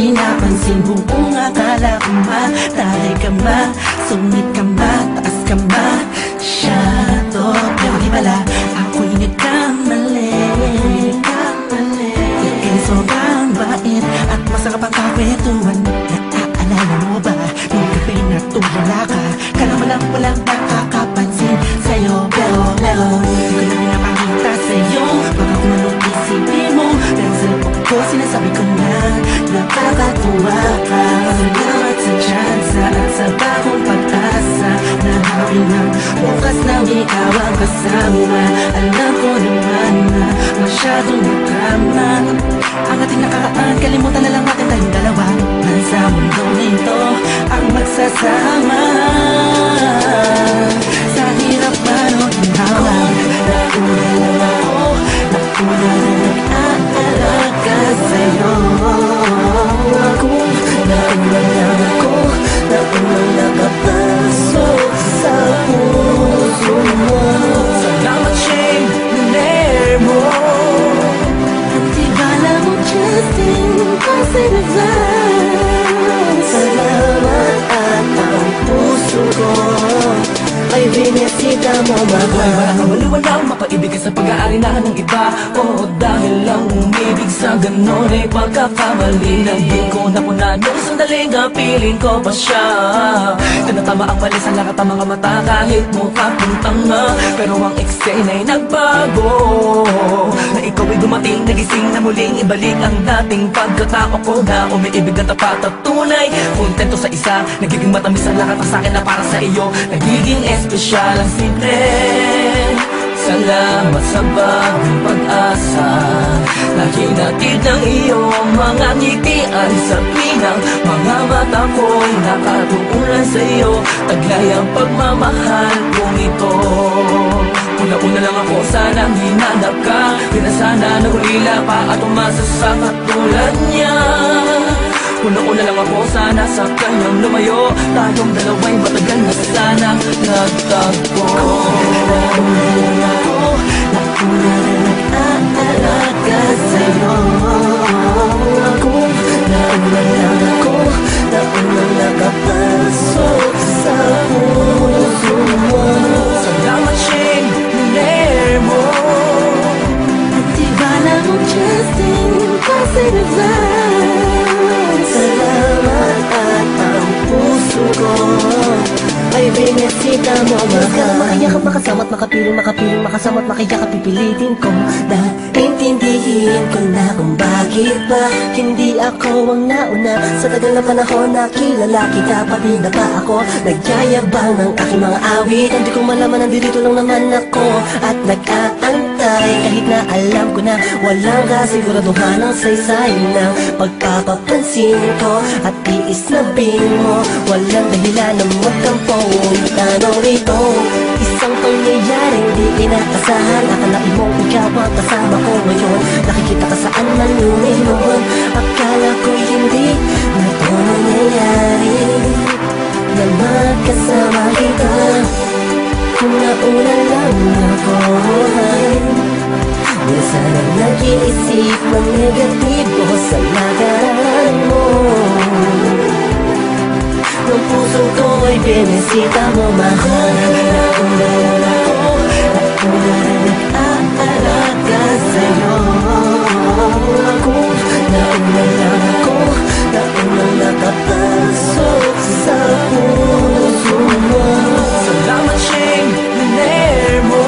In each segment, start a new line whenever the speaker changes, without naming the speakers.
pinapansin buong akala ko matay ka ba, sungit ka ba, taas ka ba, shadow. Pero di pala, ako'y nagkamali. Dahil sobrang bait at masarap ang kakwentuhan. Naaalala mo ba, nung gabi na tulala ka, ka naman lang walang nakakapansin sa'yo. Pero di ko na pinapakita sa'yo, baka kung anong isipin mo. Pero sa loob ko sinasabi ko na nakakatuwa ka. Salamat sa tsansa at sa bagong pag-asa na hawin ng bukas na ikaw ang kasama. Alam ko naman na masyadong madrama ang ating nakaraan, kalimutan na lang natin tayong dalawa. Nasa mundo nito ang magsasama. Sa hirap man o ginawa, nauna lang ako, nauna lang nag-aalaga sa'yo. Nauna lang ako, nauna lang nakapasok sa puso mo. Salamat Shane, naner mo. Justin, kasi naglaan. Salamat at ang puso ko ay binisita mo, mahal. Wala kang waliwalang mapaibig sa pag-aalinahan ng iba. O dahil lang umibig sa ganon ay pagkakamali na di ko napuna nung sandaling kapiling ko pa siya. Tinatama ang mali sa lahat ng mga mata kahit mukha kong tanga. Pero ang eksena ay nagbago, na ikaw ay dumating, nagising na muling ibalik ang dating pagkatao ko na umiibig at tapat at tunay. Kontento sa isa, nagiging matamis ang lahat ng sakin na para sa iyo. Nagiging espesyal ang simple. Salamat sa bagong pag-asa na hinatid ng iyong mga ngiti ay sabi ng mga mata ko'y nakatuulan sa iyo. Taglay ang pagmamahal kong ito. Una-una lang ako, sanang hinanap ka. Di na sana nahulila pa at umasa sa katulad niya. Una-una lang ako, sana sa kanyang lumayo. Tayong dalawa'y matagal na sana nagtagpo. Nauna lang ako, nauna lang nag-aalaga sa'yo. Nauna lang ako, nauna lang nakapasok sa puso mo. Salamat Shane, naner mo. At di bala mo Justin, kasi naglaan. Salamat at ang puso ko ay binisita mo, mahal. Makayakap, makasama't makapiling, makasama't makayakap, pipilitin ko. Dahil intindihin ko na kung bakit ba hindi ako ang nauna. Sa tagal na panahon na kilala kita, pati na pa ako nagyayabang ng aking mga awit. Hindi ko malaman, nandito lang naman ako at nag-aantay. Kahit na alam ko na walang kasiguraduhan ang saysay ng pagpapapansin ko at tiis na bing mo. Walang dahilan na magtampo. Tanong rito, isang pangyayaring di inaasahan. Akalain mong ikaw ang kasama ko ngayon. Nakikita ka saan man lumiluhon. Akala ko'y hindi na ito nangyayari, na magkasama kita. Kung nauna lang ako na sana nag-iisip ng negatibo sa nakaraan mo. Ng puso ko ay binisita mo, mahal. Nauna lang ako, nauna lang nag-aalaga sa'yo. Nauna lang ako, nauna lang nakapasok sa puso mo. Salamat Shane, naner mo.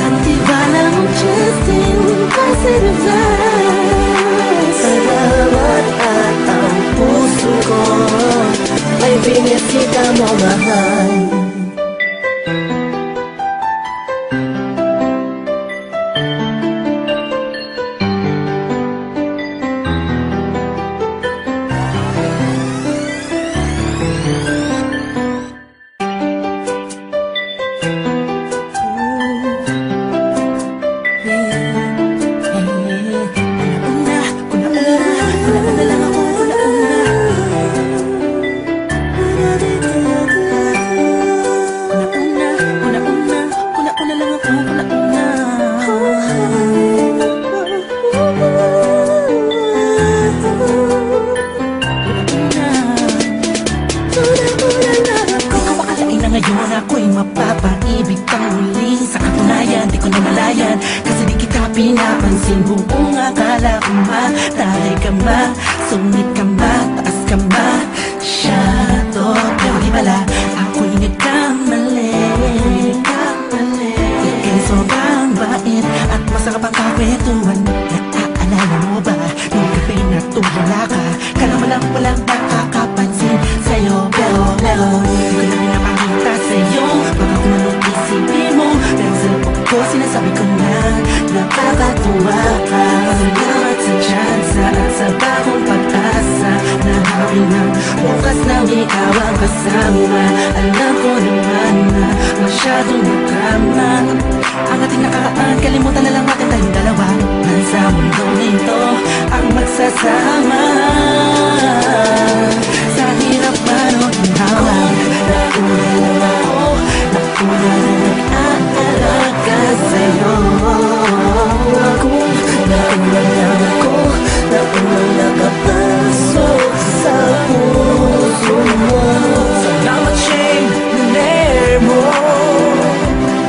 At di bala mo Justin, kasi naglaan. Salamat at ang puso ko ay binisita mo, mahal. ngayon ako'y mapapaibig kang muli. Sa katunayan, di ko namalayan, kasi di kita pinapansin. Buong akala ko matay ka ba, sungit ka ba, taas ka ba, shadow. Pero di pala, ako'y nagkamali. Ika'y sobrang bait at masarap ang kakwentuhan. Naalala mo ba, nung gabi na tulala ka, kala mo lang walang nakakapansin sa'yo. Pero di ko na pinapakita sa'yo, baka kung anong isipin mo. Pero sa loob ko sinasabi ko na nakakatuwa ka. Salamat sa tsansa at sa bagong pag-asa na hawi ng bukas na ikaw ang kasama. Alam ko naman na masyadong madrama ang ating nakaraan, kalimutan na lang natin tayong dalawa. Nasa mundong ito ang magsasama. Sa hirap man o ginawa, nauna lang ako, nauna lang nag-aalaga sa'yo. Nauna lang ako, nauna nakapasok sa puso mo. Salamat Shane, naner mo.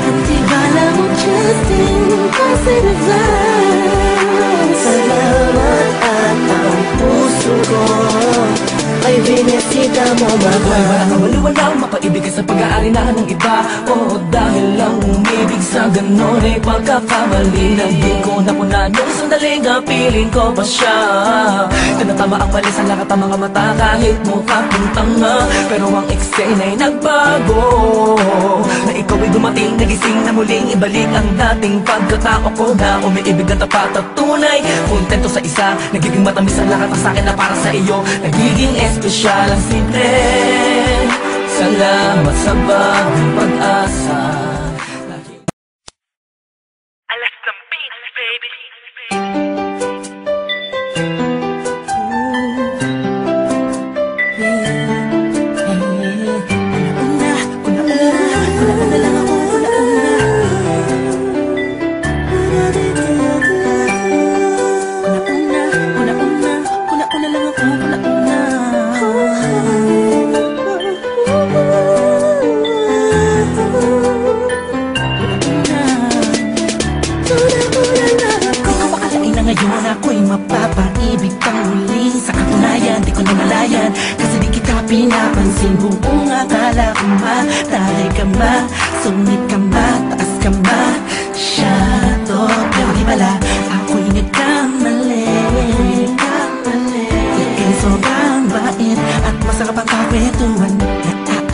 Hindi bala mo Justin, kasi salamat at ang puso ko ay binisita mo
Buhay walang kawaliwalang mapaibig sa pag-aarinahan ng iba. Oo, dahil lang umibig sa ganon ay pagkakamali. Naging ko na po na nung sandaling piling ko pa siya. Tinatama ang mali sa lakat ng mga mata kahit mukha kong tanga. Pero ang eksena ay nagbago, na ikaw ay dumating, nagising na muling ibalik ang dating pagkatao ko na umiibig na tapat at tunay. Kontento sa isa, nagiging matamis ang lahat ng sakin na para sa iyo. Nagiging espesyal ang simple. Salamat sa bagong pag-asa.
Alas ng beats, baby.
Una lang ako, una. Una lang ako, una. Ngayon ako'y mapapaibig kang muli. Sa katunayan, di ko namalayan, kasi di kita pinapansin. Buong akala ko matay ka ba, sungit ka ba, taas ka ba, shadow. Pero di pala, ako'y nagkamali. Ika'y sobrang bait at masarap ang kakwentuhan.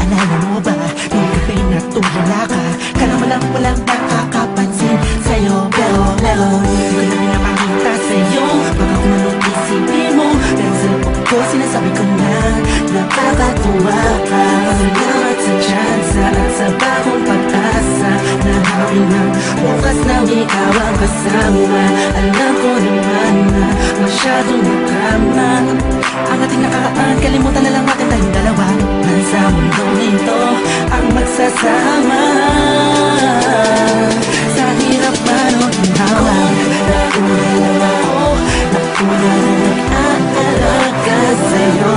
Naalala mo ba, nung gabi na tulala ka, kala mo lang walang nakakapansin sa'yo. Pero di ko na pinapakita sa'yo, baka kung anong isipin mo. Pero sa loob ko sinasabi ko na nakakatuwa ka. Salamat sa tsansa at sa bagong pag-asa na hawi ng bukas na ikaw ang kasama. Alam ko naman na masyadong madrama ang ating nakaraan, kalimutan na lang natin tayong dalawa. Nasa mundong ito ang magsasama. Sa hirap man o ginawa, nauna lang ako, nauna lang nag-aalaga sa'yo.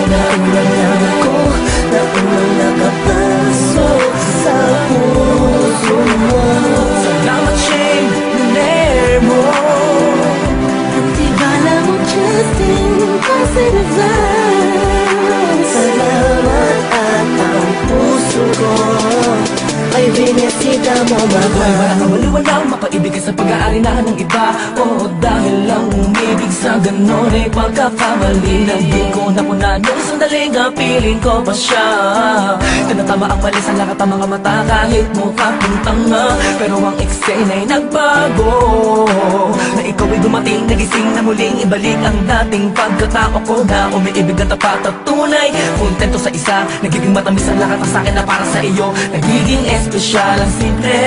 Nauna lang ako, nauna nakapasok sa puso mo.
Salamat Shane, naner mo.
Hindi bala mo Justin, kasi salamat at ang puso ko ay binisita mo.
Buhay walang kawaliwalang mapaibig sa pag-aarinahan ng iba. Oo, dahil lang umibig sa ganon ay pagkakamali. Naging ko na po na nung sandaling piling ko pa siya. Tinatama ang mali sa lakat ng mga mata kahit mukha kong tanga. Pero ang eksena ay nagbago, na ikaw ay dumating, nagising na muling ibalik ang dating pagkatao ko na umiibig na tapat at tunay. Kontento sa isa, nagiging matamis ang lahat ng sakin na para sa iyo. Nagiging espesyal ang simple.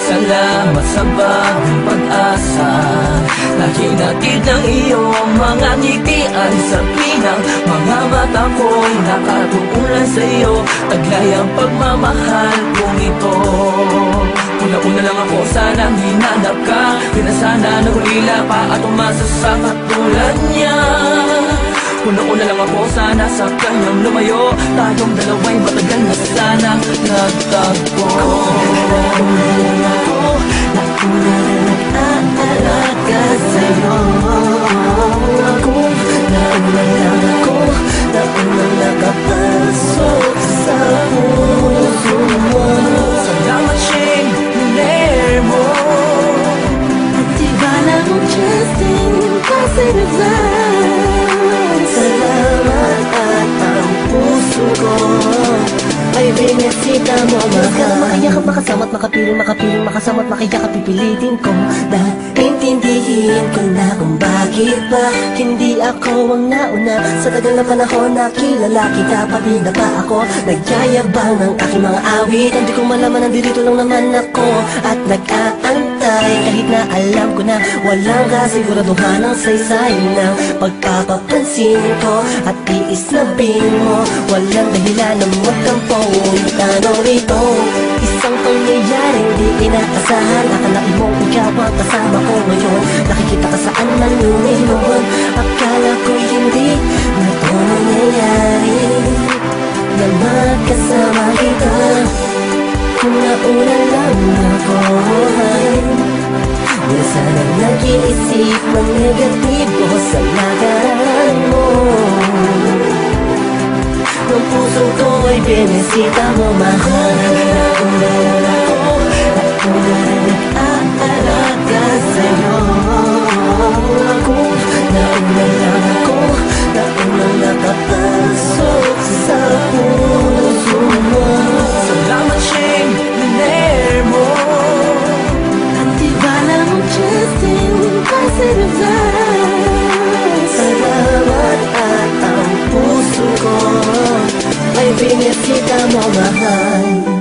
Salamat sa bagong pag-asa na hinatid ng iyong mga ngitian sa pinang mga mata ko'y nakatuunan sa iyo. Taglay ang pagmamahal kong ito. Una lang ako, sanang hinanap ka. Di na sana nahulila pa at umasa sa katulad niya. Puno na lang ako sana sa kanyang lumayo. Tayong dalawa'y matagal na sanang nagtagpo.
Nauna na nag-aalaga sa'yo. Nauna lang ako, naunang nakapasok sa puso mo.
Salamat Shane, nilere mo.
At iba lang Justin, positive vibes. Salamat at ang puso ko ay binisita mo, mahal. Ka na makayakap, makasama't makapiling, makasamot, makiyakap, pipilitin ko. Dahil intindihin ko na kung bakit ba hindi ako ang nauna. Sa tagal na panahon na kilala kita, pabida pa ako nagyayabang ng aking mga awit. Hindi ko malaman, nandito lang naman ako at nag-aantay. Kahit na alam ko na walang kasiguraduhan ang saysay ng pagpapapansin ko at tiis na mo. Walang dahilan na magtampo. Tanong rito, isang pangyayaring di inaasahan. Akalain mong ikaw ang kasama ko ngayon. Nakikita ka saan man lumiluhon. Akala ko hindi na ito nangyayari, na magkasama kita. Kung nauna lang ako ay wala sanang nag-iisip ng negatibo sa lagaran mo. Ng puso ko ay binisita mo, mahal. Nauna lang ako, nauna rin nag-aalaga sa'yo. Nauna lang ako, naunang nakapasok sa puso mo.
Salamat Shane, nilere mo.
At iba lang Justin, positive vibes. Salamat at ang puso ko ay binisita mo, mahal.